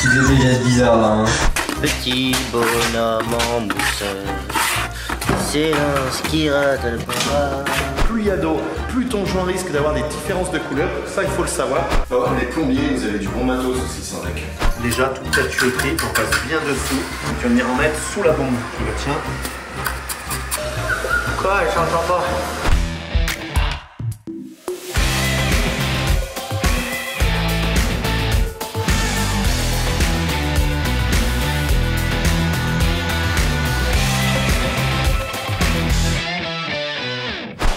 Tu devais déjà être bizarre là. Hein. Petit bonhomme en mousse, c'est l'ange qui rate le bras. Plus il y a d'eau, plus ton joint risque d'avoir des différences de couleur. Ça, il faut le savoir. Les plombiers, vous avez du bon matos aussi sans deck. Déjà, toute la tuyauterie, on passe bien dessous. Tu vas venir en mettre sous la bombe. Je le tiens. Quoi, elle change pas?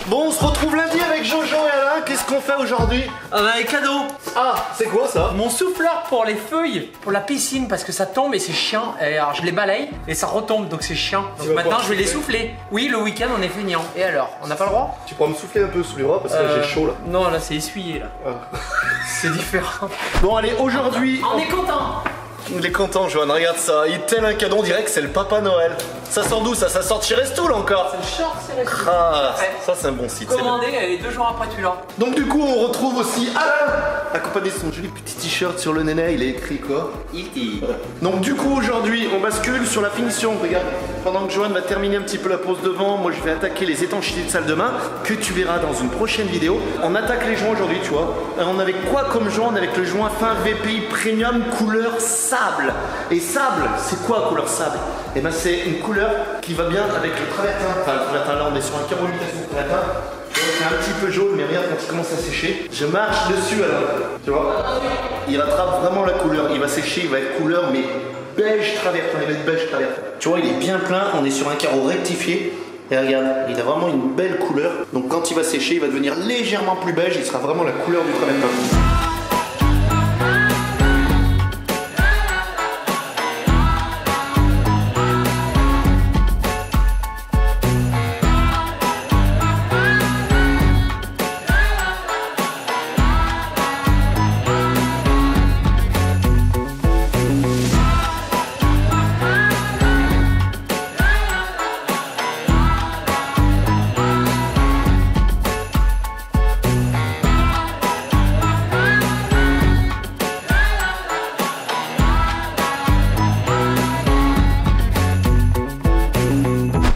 Bon, on se retrouve lundi avec Jojo et Alain. Qu'est-ce qu'on fait aujourd'hui? On a un cadeau. Ah, c'est quoi ça? Mon souffleur pour les feuilles, pour la piscine, parce que ça tombe et c'est chiant. Et alors je les balaye et ça retombe, donc c'est chiant. Donc maintenant je vais les souffler. Oui, le week-end on est feignant. Et alors, on n'a pas le droit? Tu pourras me souffler un peu sous les bras parce que j'ai chaud là. Non, là c'est essuyé là. Ah. C'est différent. Bon, allez, aujourd'hui. On est content. Il est content, Johan, regarde ça. Il tel un cadeau, on dirait que c'est le Papa Noël. Ça sort d'où ça? Ça sort de chez Restoul encore. C'est le short, c'est la suite. Ah, ça c'est un bon site. Commandé et 2 jours après tu l'as. Donc du coup, on retrouve aussi Alain, accompagné de son joli petit t-shirt sur le néné. Il est écrit quoi? E.T. Donc du coup, aujourd'hui, on bascule sur la finition. Regarde, pendant que Johan va terminer un petit peu la pose devant, moi je vais attaquer les étanchéités de salle de bain, que tu verras dans une prochaine vidéo. On attaque les joints aujourd'hui, tu vois. On avait quoi comme joint? On avait le joint fin VPI Premium couleur sable. Et sable, c'est quoi couleur sable? Et ben c'est une couleur qui va bien avec le travertin. Enfin le travertin là on est sur un carreau imitation de travertin. C'est un petit peu jaune mais regarde quand il commence à sécher. Je marche dessus alors. Tu vois? Il rattrape vraiment la couleur. Il va sécher, il va être couleur mais beige travertin. Il va être beige travertin. Tu vois il est bien plein, on est sur un carreau rectifié. Et regarde, il a vraiment une belle couleur. Donc quand il va sécher, il va devenir légèrement plus beige. Il sera vraiment la couleur du travertin.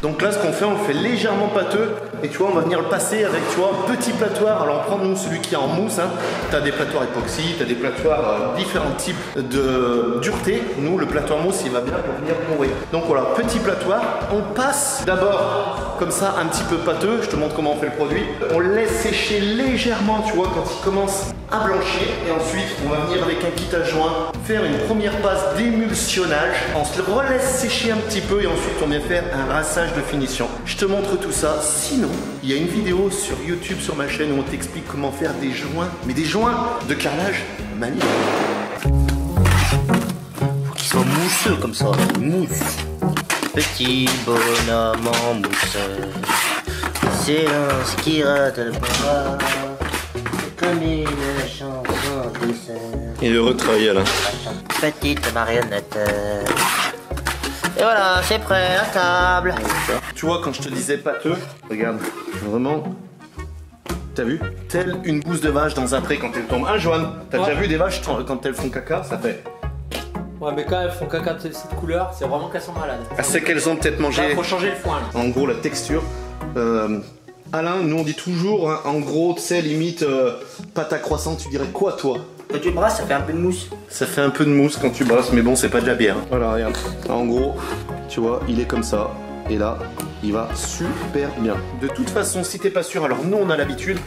Donc là ce qu'on fait, on le fait légèrement pâteux et tu vois on va venir le passer avec tu vois un petit platoir. Alors on prend nous celui qui est en mousse, hein. Tu as des platoirs époxy, tu as des platoirs différents types de dureté. Nous le platoir mousse il va bien pour venir mourir. Donc voilà, petit platoir, on passe d'abord comme ça un petit peu pâteux, je te montre comment on fait le produit. On laisse sécher légèrement tu vois quand il commence à blanchir et ensuite on va venir avec un kit à joint faire une première passe d'émulsionnage. On se le relaisse sécher un petit peu et ensuite on vient faire un rinçage de finition. Je te montre tout ça. Sinon, il y a une vidéo sur YouTube sur ma chaîne où on t'explique comment faire des joints, mais des joints de carrelage magnifiques. Faut qu'ils soient mousseux comme ça, mousse. Petit bonhomme en mousse, c'est l'ange qui rate le bras. Comme une chanson douce. Il est heureux de travailler là. Petite marionnette. Et voilà, c'est prêt à table. Tu vois, quand je te disais pâteux, regarde, vraiment, t'as vu? Telle une gousse de vache dans un pré quand elle tombe. Hein, Johan? T'as déjà vu des vaches quand elles font caca? Ça fait. Ouais, mais quand elles font caca de cette couleur, c'est vraiment qu'elles sont malades. Ah, c'est qu'elles ont peut-être mangé. Là, faut changer le foin. Là. En gros, la texture. Alain, nous on dit toujours, hein, en gros, tu sais, limite pâte à croissant, tu dirais quoi toi? Quand tu brasses, ça fait un peu de mousse. Ça fait un peu de mousse quand tu brasses, mais bon, c'est pas de la bière. Voilà, regarde. En gros, tu vois, il est comme ça. Et là, il va super bien. De toute façon, si t'es pas sûr, alors nous on a l'habitude,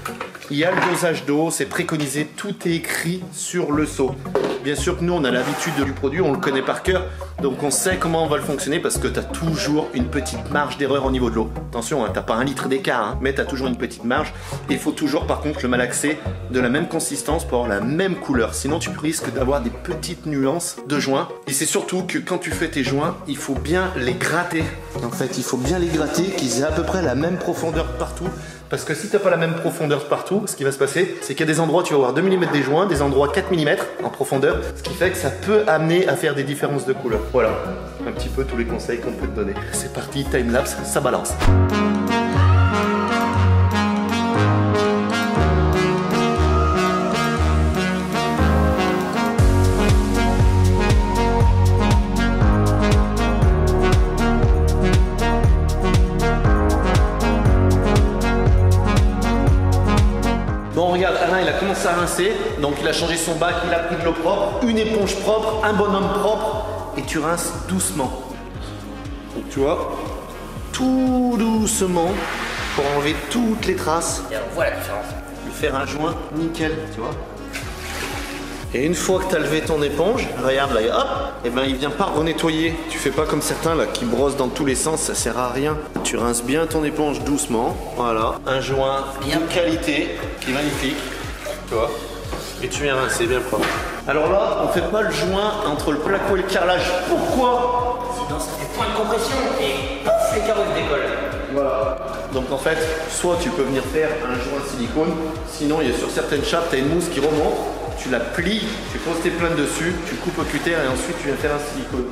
il y a le dosage d'eau, c'est préconisé, tout est écrit sur le seau. Bien sûr que nous on a l'habitude du produit, on le connaît par cœur, donc on sait comment on va le fonctionner parce que t'as toujours une petite marge d'erreur au niveau de l'eau. Attention, hein, t'as pas 1 litre d'écart, hein, mais t'as toujours une petite marge. Et il faut toujours par contre le malaxer de la même consistance pour avoir la même couleur. Sinon tu risques d'avoir des petites nuances de joints. Et c'est surtout que quand tu fais tes joints, il faut bien les gratter. En fait, il faut bien les gratter, qu'ils aient à peu près la même profondeur partout. Parce que si t'as pas la même profondeur partout, ce qui va se passer, c'est qu'il y a des endroits où tu vas avoir 2 mm des joints, des endroits 4 mm en profondeur, ce qui fait que ça peut amener à faire des différences de couleur. Voilà, un petit peu tous les conseils qu'on peut te donner. C'est parti, time-lapse, ça balance. à rincer. Donc il a changé son bac, il a pris de l'eau propre, une éponge propre, un bonhomme propre. Et tu rinces doucement. Donc tu vois, tout doucement pour enlever toutes les traces. Et on voit la différence. Lui faire un joint nickel, tu vois. Et une fois que tu as levé ton éponge, regarde là, hop, et ben il vient pas renettoyer. Tu fais pas comme certains là qui brossent dans tous les sens, ça sert à rien. Tu rinces bien ton éponge doucement, voilà. Un joint bien de qualité, qui est magnifique, tu vois. Et tu viens rincer bien propre. Alors là, on fait pas le joint entre le placo et le carrelage. Pourquoi? Sinon ça fait point de compression et pouf, les carreaux se décollent. Voilà. Donc en fait, soit tu peux venir faire un joint silicone, sinon il y a sur certaines chapes, tu as une mousse qui remonte, tu la plies, tu poses tes plaines dessus, tu coupes au cutter et ensuite tu viens faire un silicone.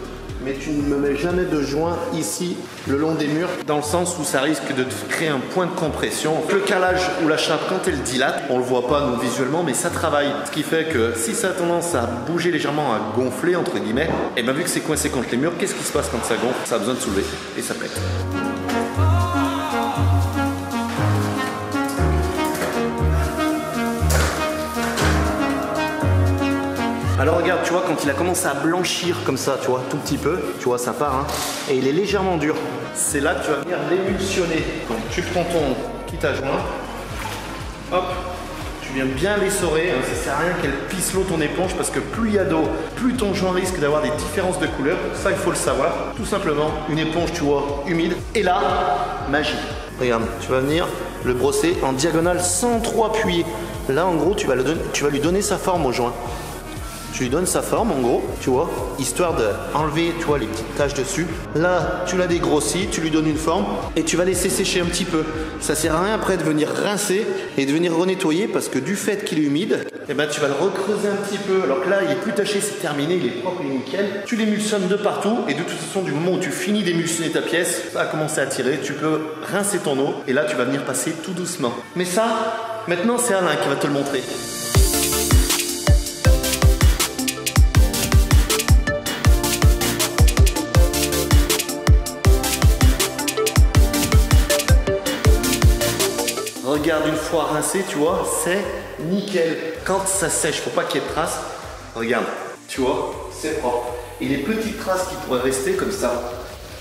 Mais tu ne me mets jamais de joint ici, le long des murs, dans le sens où ça risque de te créer un point de compression. Le calage ou la chape, quand elle dilate, on le voit pas nous visuellement, mais ça travaille. Ce qui fait que si ça a tendance à bouger légèrement, à gonfler entre guillemets, et bien vu que c'est coincé contre les murs, qu'est-ce qui se passe quand ça gonfle? Ça a besoin de soulever et ça pète. Alors regarde, tu vois, quand il a commencé à blanchir comme ça, tu vois, tout petit peu, tu vois, ça part, hein, et il est légèrement dur. C'est là que tu vas venir l'émulsionner. Donc tu prends ton kit à joint, hop, tu viens bien l'essorer, hein, ça sert à rien qu'elle pisse l'eau ton éponge, parce que plus il y a d'eau, plus ton joint risque d'avoir des différences de couleur. Ça, il faut le savoir. Tout simplement, une éponge, tu vois, humide, et là, magie. Regarde, tu vas venir le brosser en diagonale sans trop appuyer. Là, en gros, tu vas lui donner sa forme au joint. Tu lui donnes sa forme en gros, tu vois, histoire d'enlever, tu vois, les petites taches dessus. Là, tu l'as dégrossi, tu lui donnes une forme et tu vas laisser sécher un petit peu. Ça sert à rien après de venir rincer et de venir renettoyer parce que du fait qu'il est humide, eh ben, tu vas le recreuser un petit peu. Alors que là, il est plus taché, c'est terminé, il est propre, il est nickel. Tu l'émulsionnes de partout et de toute façon, du moment où tu finis d'émulsionner ta pièce, ça a commencé à tirer, tu peux rincer ton eau et là, tu vas venir passer tout doucement. Mais ça, maintenant, c'est Alain qui va te le montrer. Regarde, une fois rincé, tu vois, c'est nickel. Quand ça sèche, faut pas qu'il y ait de traces. Regarde, tu vois, c'est propre. Et les petites traces qui pourraient rester comme ça,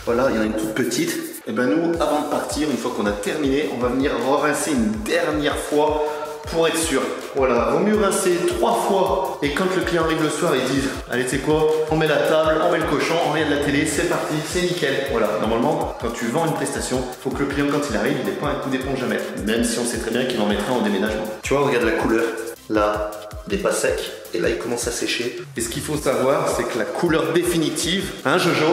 voilà, il y en a une toute petite. Et ben nous, avant de partir, une fois qu'on a terminé, on va venir rincer une dernière fois pour être sûr. Voilà, vaut mieux rincer 3 fois. Et quand le client arrive le soir, ils disent, allez, tu sais quoi, on met la table, on met le cochon, on regarde la télé, c'est parti, c'est nickel. Voilà, normalement, quand tu vends une prestation, faut que le client, quand il arrive, il n'ait pas un coup d'éponge à mettre. Même si on sait très bien qu'il en mettra en déménagement. Tu vois, regarde la couleur. Là, il n'est pas sec. Et là, il commence à sécher. Et ce qu'il faut savoir, c'est que la couleur définitive, hein Jojo,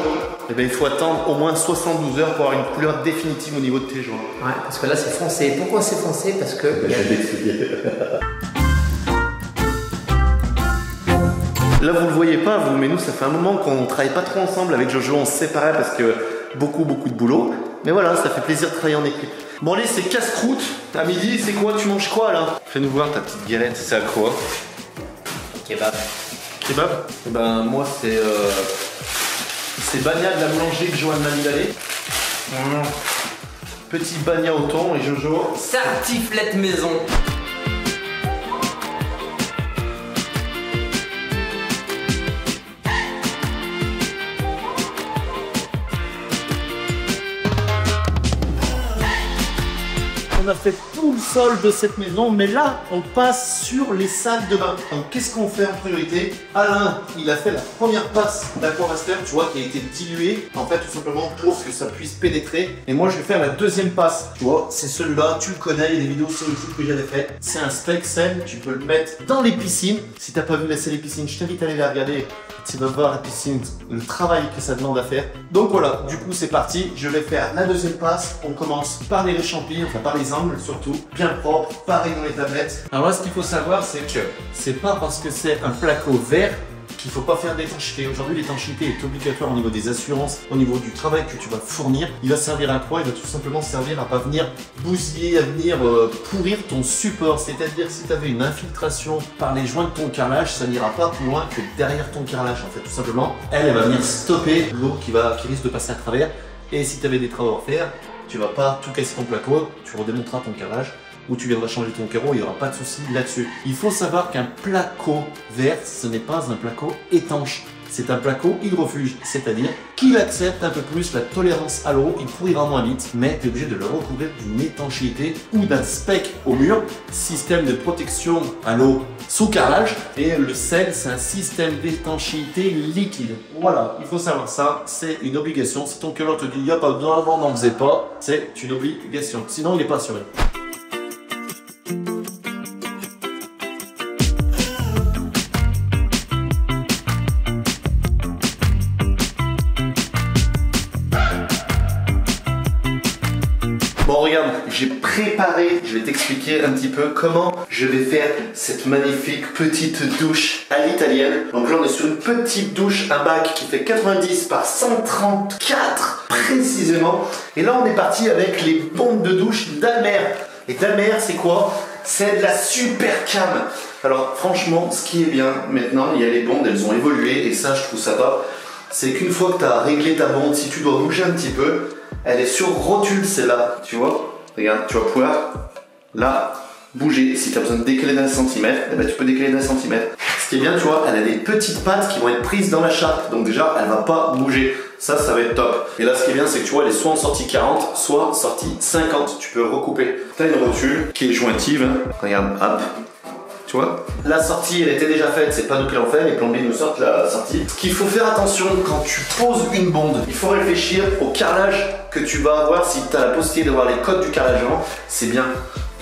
eh bien, il faut attendre au moins 72 heures pour avoir une couleur définitive au niveau de tes joints. Ouais, parce que là c'est foncé. Pourquoi c'est foncé? Parce que... Je vais t'expliquer. Là, vous le voyez pas, vous, mais nous, ça fait un moment qu'on ne travaille pas trop ensemble avec Jojo. On se séparait parce que beaucoup de boulot. Mais voilà, ça fait plaisir de travailler en équipe. Bon, allez, c'est casse-croûte. À midi, c'est quoi? Tu manges quoi, là? Fais-nous voir ta petite galette. C'est à quoi? Kebab. Kebab? Eh ben, moi, c'est bagna de la boulangerie que Johan m'a mis d'aller. Petit bagna au thon et Jojo. Tartiflette maison. On a fait tout le sol de cette maison, mais là, on passe sur les salles de bain. Donc, qu'est-ce qu'on fait en priorité? Alain, il a fait la première passe d'Aquamaster, tu vois, qui a été diluée, en fait, tout simplement pour que ça puisse pénétrer. Et moi, je vais faire la deuxième passe. Tu vois, c'est celui-là, tu le connais, il y a des vidéos sur YouTube que j'avais fait. C'est un Spexel, tu peux le mettre dans les piscines. Si t'as pas vu la série piscine, je t'invite à aller la regarder. Tu vas voir la piscine, le travail que ça demande à faire. Donc voilà, du coup, c'est parti. Je vais faire la deuxième passe. On commence par les réchampis, enfin par les angles surtout, bien propre, pareil dans les tablettes. Alors là, ce qu'il faut savoir, c'est que c'est pas parce que c'est un placo vert qu'il faut pas faire d'étanchéité. Aujourd'hui, l'étanchéité est obligatoire au niveau des assurances, au niveau du travail que tu vas fournir. Il va servir à quoi? Il va tout simplement servir à pas venir bousiller, à venir pourrir ton support. C'est-à-dire si tu avais une infiltration par les joints de ton carrelage, ça n'ira pas plus loin que derrière ton carrelage. En fait, tout simplement, elle va venir stopper l'eau qui risque de passer à travers. Et si tu avais des travaux à faire, tu vas pas tout casser ton placo, tu redémonteras ton carrelage où tu viendras changer ton carreau, il n'y aura pas de souci là-dessus. Il faut savoir qu'un placo vert, ce n'est pas un placo étanche. C'est un placo hydrofuge, c'est-à-dire qu'il accepte un peu plus la tolérance à l'eau, il pourrira moins vite, mais tu es obligé de le recouvrir d'une étanchéité ou d'un spec au mur, système de protection à l'eau sous carrelage, et le sel, c'est un système d'étanchéité liquide. Voilà, il faut savoir ça, c'est une obligation. Si ton cureur te dit, il n'y a pas besoin, avant n'en faisait pas, c'est une obligation, sinon il n'est pas assuré. Bon regarde, j'ai préparé, je vais t'expliquer un petit peu comment je vais faire cette magnifique petite douche à l'italienne. Donc là on est sur une petite douche, un bac qui fait 90 par 134 précisément. Et là on est parti avec les bombes de douche d'Almer. Et d'Almer c'est quoi? C'est de la super cam. Alors franchement ce qui est bien maintenant, il y a les bondes, elles ont évolué et ça je trouve ça pas. C'est qu'une fois que tu as réglé ta bonde, si tu dois bouger un petit peu, elle est sur rotule celle-là, tu vois. Regarde, tu vas pouvoir, là, bouger. Si tu as besoin de décaler d'un centimètre, eh ben, tu peux décaler d'un centimètre. Ce qui est bien, tu vois, elle a des petites pattes qui vont être prises dans la charpe. Donc déjà, elle va pas bouger. Ça va être top. Et là, ce qui est bien, c'est que tu vois, elle est soit en sortie 40, soit en sortie 50. Tu peux recouper. Tu as une rotule qui est jointive. Regarde, hop. Tu vois, la sortie elle était déjà faite, c'est pas nous qui l'en fait, les plombiers nous sortent la sortie. Ce qu'il faut faire attention quand tu poses une bonde, il faut réfléchir au carrelage que tu vas avoir. Si tu as la possibilité d'avoir les codes du carrelage avant, c'est bien.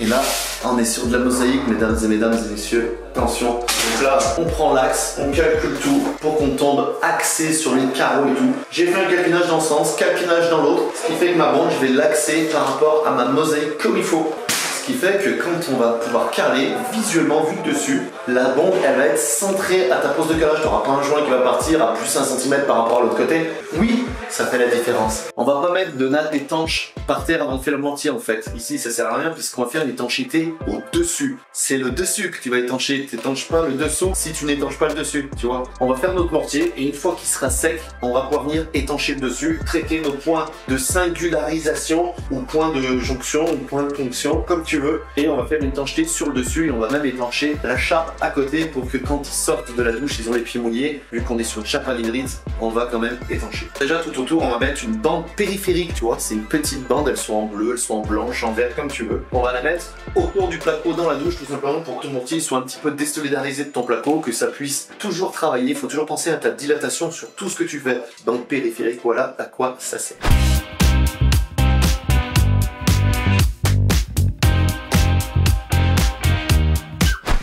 Et là, on est sur de la mosaïque, mesdames et messieurs, attention. Donc là, on prend l'axe, on calcule tout pour qu'on tombe axé sur les carreaux et tout. J'ai fait un calpinage dans ce sens, calpinage dans l'autre, ce qui fait que ma bonde, je vais l'axer par rapport à ma mosaïque comme il faut. Ce qui fait que quand on va pouvoir carreler, visuellement vu de dessus, la bombe elle va être centrée à ta pose de carrelage. Tu n'auras pas un joint qui va partir à plus 1 cm par rapport à l'autre côté. Oui, ça fait la différence. On va pas mettre de natte étanche par terre avant de faire le mortier en fait. Ici ça sert à rien puisqu'on va faire une étanchéité au dessus. C'est le dessus que tu vas étancher. Tu n'étanches pas le dessous si tu n'étanches pas le dessus, tu vois. On va faire notre mortier et une fois qu'il sera sec, on va pouvoir venir étancher le dessus, traiter nos points de singularisation ou points de jonction ou points de ponction comme tu veux. Et on va faire une étanchéité sur le dessus et on va même étancher la charpe à côté pour que quand ils sortent de la douche, ils ont les pieds mouillés. Vu qu'on est sur une charpe à l'hydride, on va quand même étancher. Déjà tout autour, on va mettre une bande périphérique, tu vois. C'est une petite bande, elles sont en bleu, elles sont en blanche, en vert, comme tu veux. On va la mettre autour du placo dans la douche tout simplement pour que ton mortier soit un petit peu désolidarisé de ton placo, que ça puisse toujours travailler. Il faut toujours penser à ta dilatation sur tout ce que tu fais. Bande périphérique, voilà à quoi ça sert.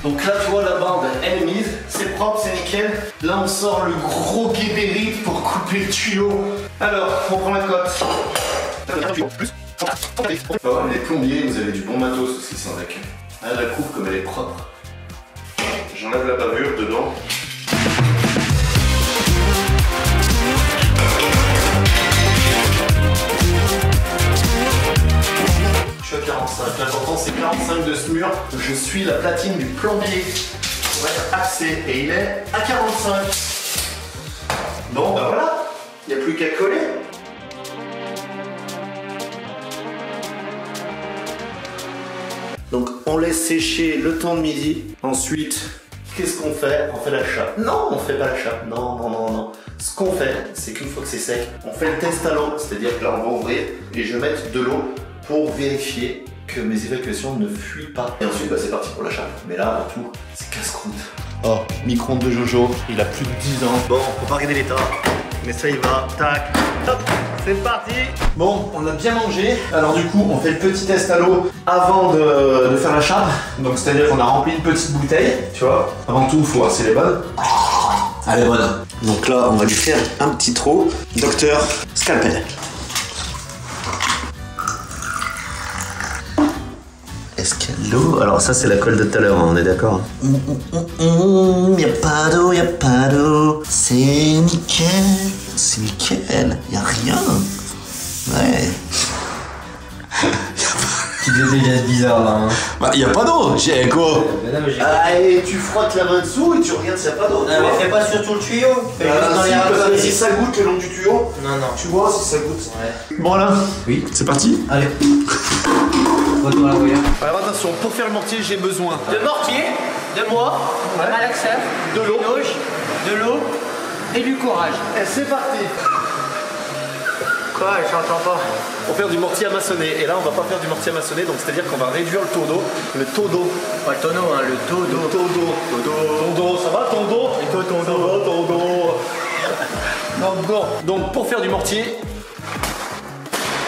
Donc là tu vois la bande elle est mise, c'est propre, c'est nickel. Là on sort le gros guébérit pour couper le tuyau. Alors on prend la cote. Oh, les plombiers, vous avez du bon matos aussi sans deck. Ah, la coupe comme elle est propre. J'enlève la bavure dedans. Je suis à 45, l'important c'est 45 de ce mur, je suis la platine du plombier pour être axé et il est à 45. Bon bah voilà, il n'y a plus qu'à coller. Donc on laisse sécher le temps de midi, ensuite qu'est-ce qu'on fait? On fait la chape. Non, on fait pas la chape, non. Ce qu'on fait, c'est qu'une fois que c'est sec, on fait le test à l'eau, c'est-à-dire que là on va ouvrir et je vais mettre de l'eau pour vérifier que mes évacuations ne fuient pas. Et ensuite, bah, c'est parti pour la chape. Mais là, tout, c'est casse-croûte. Oh, micro-ondes de Jojo, il a plus de 10 ans. Bon, faut pas regarder l'état, mais ça y va. Tac, hop, c'est parti. Bon, on a bien mangé. Alors du coup, on fait le petit test à l'eau avant de faire la chape. Donc c'est-à-dire qu'on a rempli une petite bouteille, tu vois. Avant tout, il faut voir si elle est bonne. Elle est bonne. Donc là, on va lui faire un petit trou. Docteur Scalpel. Est-ce qu'il y a de l'eau? Alors ça c'est la colle de tout à l'heure, on est d'accord. Y'a pas d'eau, c'est nickel, y'a rien. Ouais. Tu devais déjà être bizarre là. Hein. Bah y'a pas d'eau, j'ai quoi? Ah et tu frottes la main dessous et tu regardes s'il n'y a pas d'eau. Non mais fais pas sur tout le tuyau. Fais juste dans les raccourcis. Si ça goûte le long du tuyau, non. tu vois si ça goûte. Bon là, Oui. c'est parti. Allez. Retour à la voyage. Alors attention, pour faire le mortier, j'ai besoin De mortier, de moi, de malaxeur, de l'eau. de l'eau et du courage. Et c'est parti. Quoi, j'entends pas. Pour faire du mortier à maçonner. Et là, on va pas faire du mortier à maçonner, donc c'est-à-dire qu'on va réduire le taux d'eau. Le taux d'eau. Pas le tonneau, hein, le taux d'eau. Ton dos, ça va ton dos? Et toi ton dos. Donc pour faire du mortier,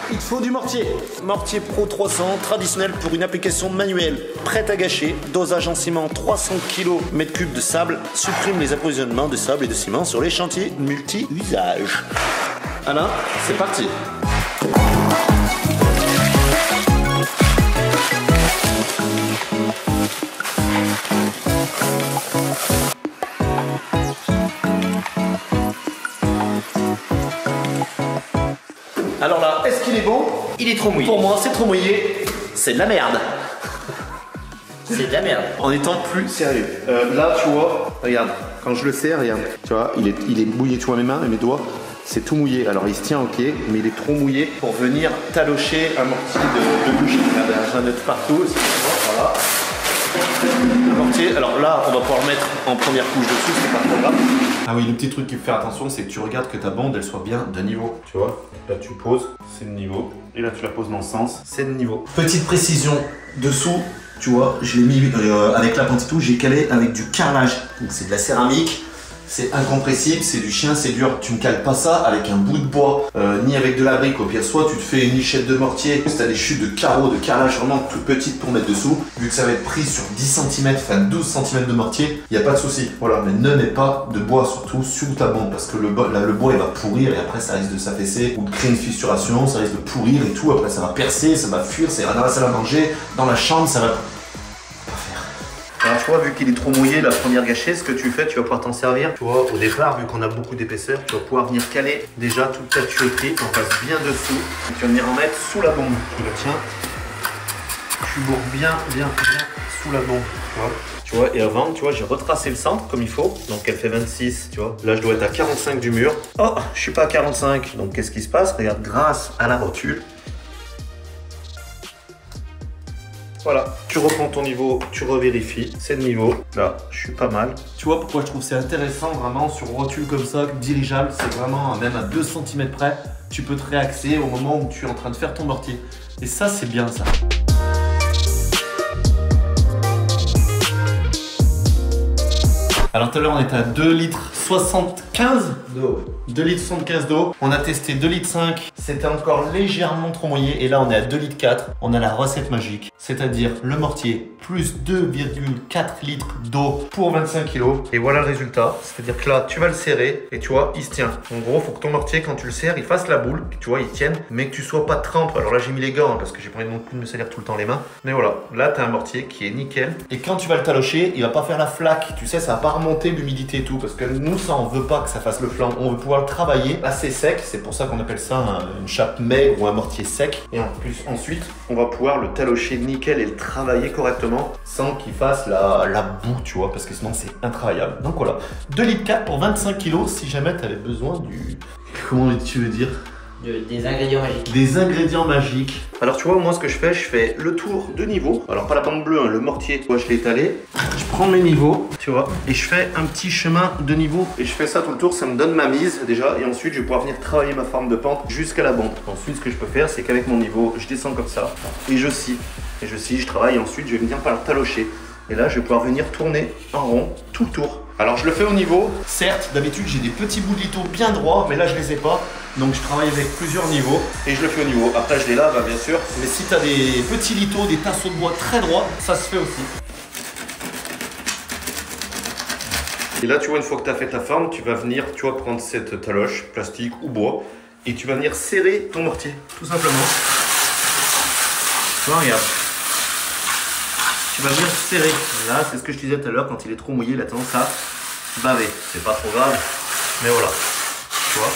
il te faut du mortier. Mortier Pro 300 traditionnel pour une application manuelle. Prête à gâcher. Dosage en ciment 300 kg m3 de sable. Supprime les approvisionnements de sable et de ciment sur les chantiers multi-usages. Alain, c'est parti. Alors là, est-ce qu'il est bon? Il est trop mouillé. Pour moi, c'est trop mouillé. C'est de la merde. C'est de la merde. En étant plus sérieux. Là, tu vois, regarde, quand je le serre, regarde, tu vois, il est mouillé, tu vois mes mains et mes doigts, c'est tout mouillé. Alors il se tient ok, mais il est trop mouillé pour venir talocher un mortier de bouche. Regarde, j'en ai partout aussi, tu vois, voilà. Le mortier, alors là, on va pouvoir le mettre en première couche dessus, c'est pas trop grave. Ah oui, le petit truc qu'il faut faire attention, c'est que tu regardes que ta bande, elle soit bien de niveau, tu vois. Là, tu poses, c'est de niveau. Et là, tu la poses dans le sens, c'est de niveau. Petite précision, dessous, tu vois, je l'ai mis avec la pente et tout, j'ai calé avec du carrelage. Donc c'est de la céramique, c'est incompressible, c'est du chien, c'est dur. Tu ne cales pas ça avec un bout de bois, ni avec de la brique. Au pire, soit tu te fais une lichette de mortier, si tu as des chutes de carreaux, de carrelage vraiment toutes petites pour mettre dessous. Vu que ça va être pris sur 10 cm, enfin 12 cm de mortier, il n'y a pas de souci. Voilà, mais ne mets pas de bois surtout sur ta bande parce que le bois il va pourrir et après ça risque de s'affaisser ou de créer une fissuration, ça risque de pourrir et tout. Après ça va percer, ça va fuir, ça ira dans la salle à manger, dans la chambre, ça va... Alors tu vois, vu qu'il est trop mouillé, la première gâchée, ce que tu fais, tu vas pouvoir t'en servir. Tu vois, au départ, vu qu'on a beaucoup d'épaisseur, tu vas pouvoir venir caler déjà toute ta tuyauterie, qu'on passe bien dessous. Et tu vas venir en mettre sous la bombe. Tu le tiens, tu bourres bien sous la bombe, tu vois. Et avant, tu vois, j'ai retracé le centre comme il faut. Donc elle fait 26, tu vois. Là, je dois être à 45 du mur. Oh, je suis pas à 45. Donc qu'est-ce qui se passe? Regarde, grâce à la rotule, voilà, tu reprends ton niveau, tu revérifies, c'est le niveau. Là, je suis pas mal. Tu vois pourquoi je trouve c'est intéressant vraiment sur rotule comme ça, dirigeable, c'est vraiment même à 2 cm près, tu peux te réaxer au moment où tu es en train de faire ton mortier. Et ça, c'est bien ça. Alors tout à l'heure, on était à 2,75 litres d'eau. 2,75 litres d'eau. On a testé 2,5 litres. C'était encore légèrement trop mouillé. Et là, on est à 2,4 litres. On a la recette magique. C'est-à-dire le mortier plus 2,4 litres d'eau pour 25 kg. Et voilà le résultat. C'est-à-dire que là, tu vas le serrer et tu vois, il se tient. En gros, il faut que ton mortier, quand tu le serres, il fasse la boule. Tu vois, il tienne. Mais que tu sois pas trempe. Alors là, j'ai mis les gants hein, parce que j'ai pas envie non plus de me salir tout le temps les mains. Mais voilà, là, tu as un mortier qui est nickel. Et quand tu vas le talocher, il va pas faire la flaque. Tu sais, ça va pas remonter l'humidité et tout. Parce que nous, ça, on veut pas que ça fasse le flanc. On veut pouvoir le travailler assez sec. C'est pour ça qu'on appelle ça une chape maigre ou un mortier sec. Et en plus, ensuite, on va pouvoir le talocher nickel et le travailler correctement sans qu'il fasse la boue, tu vois, parce que sinon c'est intravaillable. Donc voilà, 2,4 litres pour 25 kg si jamais tu avais besoin du... Comment tu veux dire? Des ingrédients magiques. Des ingrédients magiques. Alors tu vois, moi ce que je fais le tour de niveau. Alors pas la bande bleue, hein, le mortier, moi je l'ai étalé. Je prends mes niveaux, tu vois, et je fais un petit chemin de niveau. Et je fais ça tout le tour, ça me donne ma mise déjà. Et ensuite je vais pouvoir venir travailler ma forme de pente jusqu'à la bande. Ensuite ce que je peux faire, c'est qu'avec mon niveau, je descends comme ça. Et je scie. Et je scie, je travaille. Et ensuite je vais venir par le talocher. Et là je vais pouvoir venir tourner en rond tout le tour. Alors je le fais au niveau. Certes, d'habitude j'ai des petits bouts de litho bien droits, mais là je les ai pas. Donc je travaille avec plusieurs niveaux et je le fais au niveau. Après je les lave bien sûr. Mais si tu as des petits lithos, des tasseaux de bois très droits, ça se fait aussi. Et là tu vois, une fois que tu as fait ta forme, tu vas venir, tu vas prendre cette taloche, plastique ou bois, et tu vas venir serrer ton mortier, tout simplement. Tu vois, regarde. Tu vas venir serrer. Là, c'est ce que je te disais tout à l'heure, quand il est trop mouillé, il a tendance à baver. C'est pas trop grave, mais voilà. Tu vois.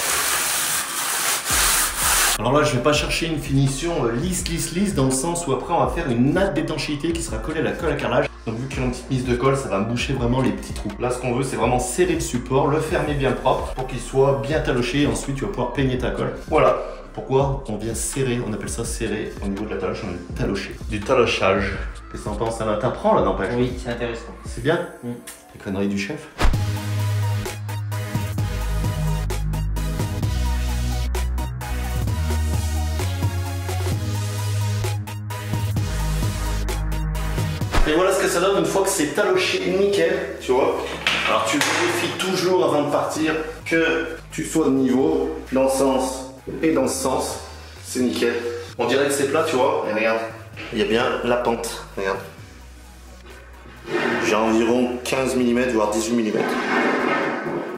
Alors là, je vais pas chercher une finition lisse dans le sens où après on va faire une natte d'étanchéité qui sera collée à la colle à carrelage. Donc vu qu'il y a une petite mise de colle, ça va me boucher vraiment les petits trous. Là, ce qu'on veut, c'est vraiment serrer le support, le fermer bien propre pour qu'il soit bien taloché et ensuite tu vas pouvoir peigner ta colle. Voilà. Pourquoi? On vient serrer, on appelle ça serrer au niveau de la taloche, on est taloché. Du talochage. Qu'est-ce que t'en penses? Ça t'apprend là, n'empêche? Oui, c'est intéressant. C'est bien? Les conneries du chef. Et voilà ce que ça donne une fois que c'est taloché nickel, tu vois. Alors tu vérifies toujours avant de partir que tu sois de niveau dans ce sens et dans ce sens. C'est nickel. On dirait que c'est plat, tu vois. Et regarde, il y a bien la pente. Regarde. J'ai environ 15 mm, voire 18 mm.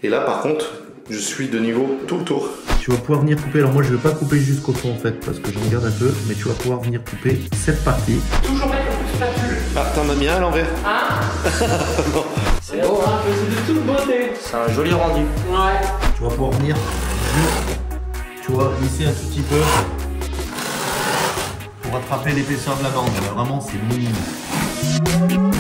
Et là par contre, je suis de niveau tout le tour. Tu vas pouvoir venir couper, alors moi je vais pas couper jusqu'au fond en fait, parce que j'en garde un peu, mais tu vas pouvoir venir couper cette partie. Toujours mettre un peu de spatule. Ah, t'en as mis un à l'envers? Ah. C'est beau, hein, c'est de toute beauté. C'est un joli rendu. Ouais. Tu vas pouvoir venir juste, tu vois, lisser un tout petit peu pour attraper l'épaisseur de la bande. Vraiment, c'est minime.